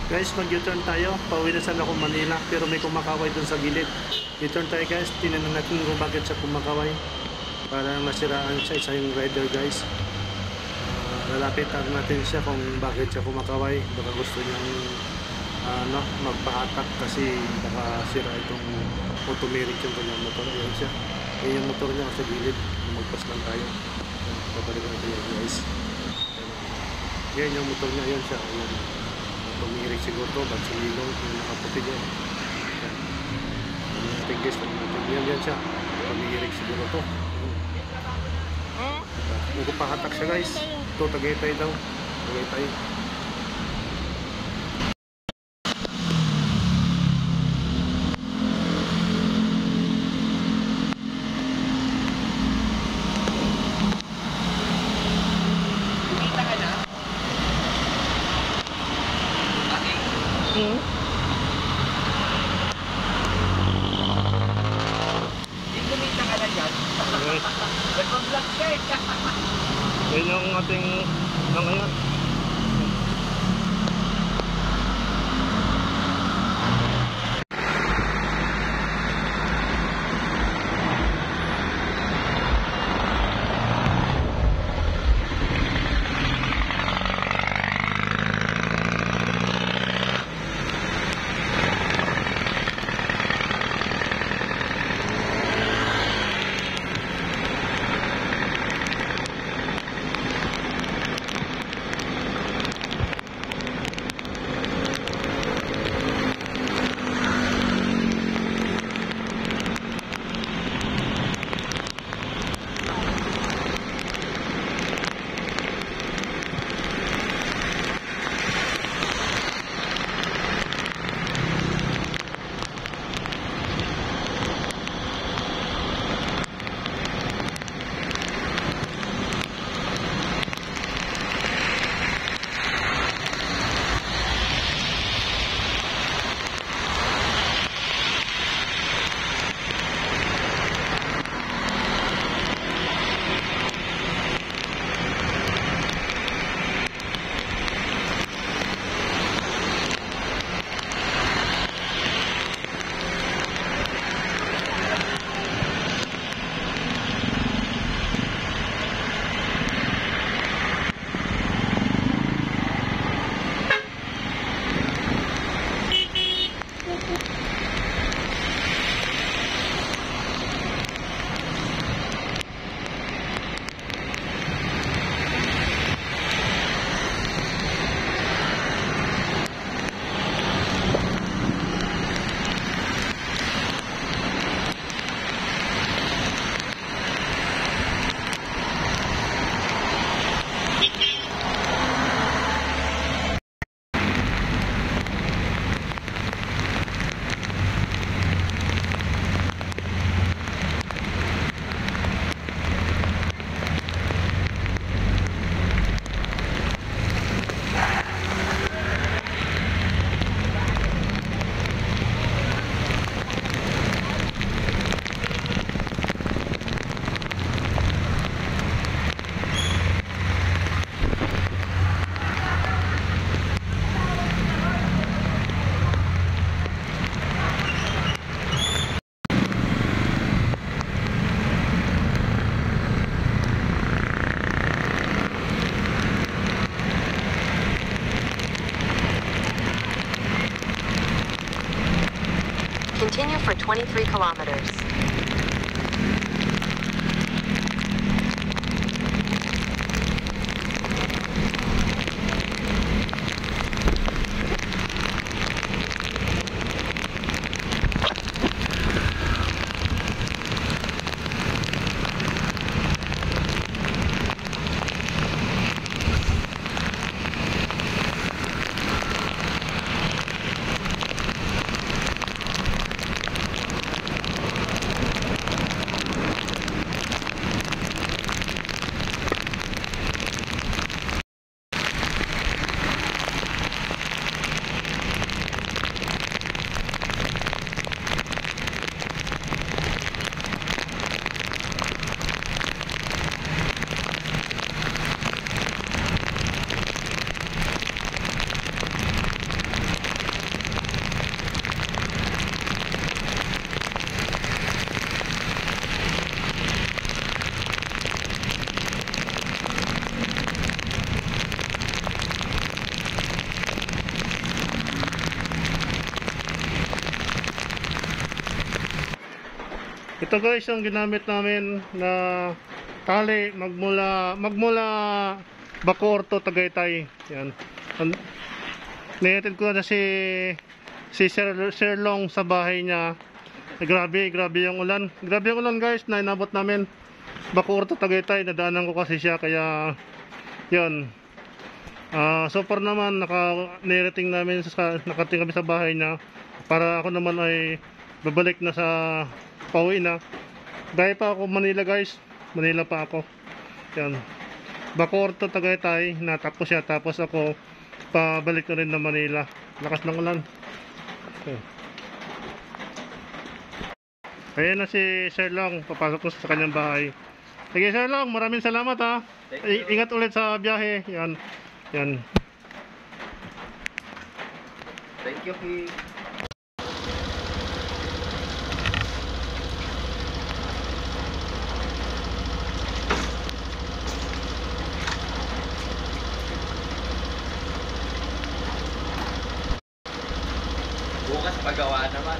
Guys, mag-U-turn tayo. Pauwi na sana ako Manila, pero may kumakaway dun sa gilid. U-turn tayo guys. Tingnan natin kung bakit siya kumakaway. Para masiraan siya. Isa yung rider guys. Lalapitan natin siya kung bakit siya kumakaway. Baka gusto niyang magpahatak kasi baka sira itong automatic yung kanyang motor. Ayan siya. Ayan yung motor niya sa gilid. Magpas lang tayo. Babalikan natin yan guys. Ayan yung motor niya. Ayan siya. Ayan. Tumirik siguro to, ba't sumilong yung nakaputi dyan. Ating guys, yan siya. Tumirik siguro to. Pahatak siya guys. Ito, Tagaytay daw. Tagaytay. Yan yung ating ngayon. Continue for 23 kilometers. Ito guys yung ginamit namin na tali magmula Bacoor to Tagaytay. Yan. Nihatid ko na si Sir Long sa bahay niya. Grabe yung ulan. Grabe yung ulan guys na inabot namin. Bacoor to Tagaytay, nadaanan ko kasi siya kaya yun. So far naman nirating namin nakating kami sa bahay niya para ako naman ay babalik na sa pauwi na. Dahil pa ako Manila guys. Manila pa ako. Yan. Bacoor to Tagaytay, natapos siya tapos ako pabalik na rin na Manila. Lakas ng ulan. Okay. Ayan na si Sir Long, papasok ko sa kanyang bahay. Sige Sir Long, maraming salamat ha. Ingat ulit sa biyahe. Yan. Yan. Thank you, King. Bukas pagawa naman.